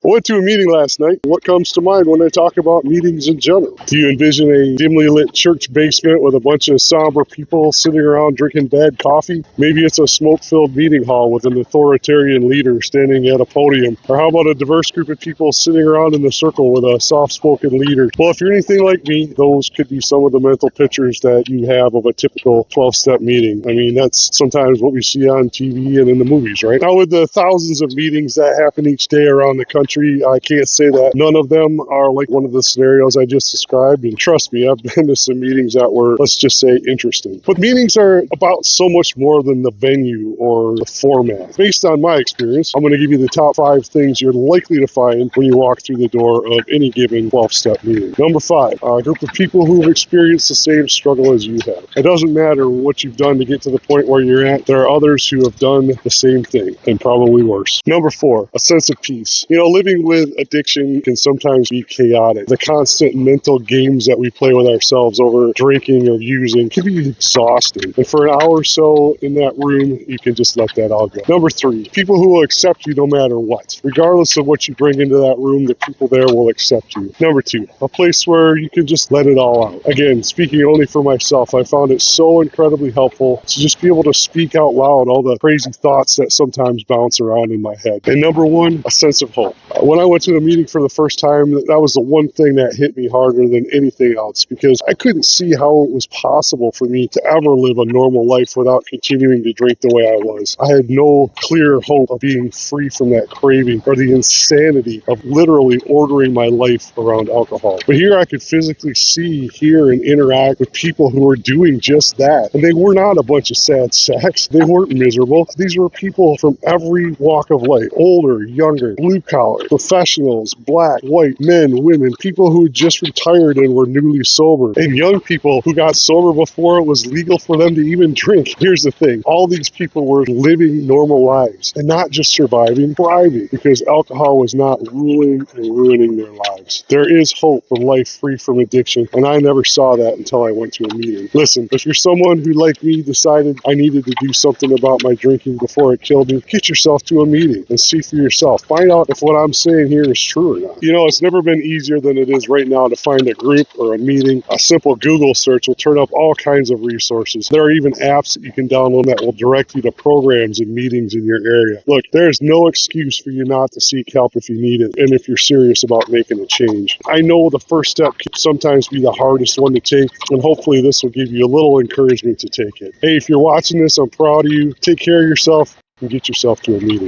I went to a meeting last night. What comes to mind when I talk about meetings in general? Do you envision a dimly lit church basement with a bunch of somber people sitting around drinking bad coffee? Maybe it's a smoke-filled meeting hall with an authoritarian leader standing at a podium. Or how about a diverse group of people sitting around in a circle with a soft-spoken leader? Well, if you're anything like me, those could be some of the mental pictures that you have of a typical 12-step meeting. I mean, that's sometimes what we see on TV and in the movies, right? Now, with the thousands of meetings that happen each day around the country, I can't say that none of them are like one of the scenarios I just described. And trust me, I've been to some meetings that were, let's just say, interesting. But meetings are about so much more than the venue or the format. Based on my experience, I'm going to give you the top 5 things you're likely to find when you walk through the door of any given 12-step meeting. Number 5, a group of people who have experienced the same struggle as you have. It doesn't matter what you've done to get to the point where you're at. There are others who have done the same thing, and probably worse. Number 4, a sense of peace. Living with addiction can sometimes be chaotic. The constant mental games that we play with ourselves over drinking or using can be exhausting. And for an hour or so in that room, you can just let that all go. Number 3, people who will accept you no matter what. Regardless of what you bring into that room, the people there will accept you. Number 2, a place where you can just let it all out. Again, speaking only for myself, I found it so incredibly helpful to just be able to speak out loud all the crazy thoughts that sometimes bounce around in my head. And number 1, a sense of hope. When I went to a meeting for the first time, that was the one thing that hit me harder than anything else, because I couldn't see how it was possible for me to ever live a normal life without continuing to drink the way I was. I had no clear hope of being free from that craving or the insanity of literally ordering my life around alcohol. But here I could physically see, hear, and interact with people who were doing just that. And they were not a bunch of sad sacks. They weren't miserable. These were people from every walk of life, older, younger, blue collar, professionals, black, white, men, women, people who had just retired and were newly sober, and young people who got sober before it was legal for them to even drink. Here's the thing. All these people were living normal lives and not just surviving, thriving, because alcohol was not ruling and ruining their lives. There is hope for life free from addiction, and I never saw that until I went to a meeting. Listen, if you're someone who, like me, decided I needed to do something about my drinking before it killed me, get yourself to a meeting and see for yourself. Find out if what I'm saying here is true or not. It's never been easier than it is right now to find a group or a meeting. A simple Google search will turn up all kinds of resources. There are even apps that you can download that will direct you to programs and meetings in your area. Look, there's no excuse for you not to seek help if you need it and if you're serious about making a change. I know the first step can sometimes be the hardest one to take, and hopefully this will give you a little encouragement to take it. Hey, if you're watching this, I'm proud of you. Take care of yourself and get yourself to a meeting.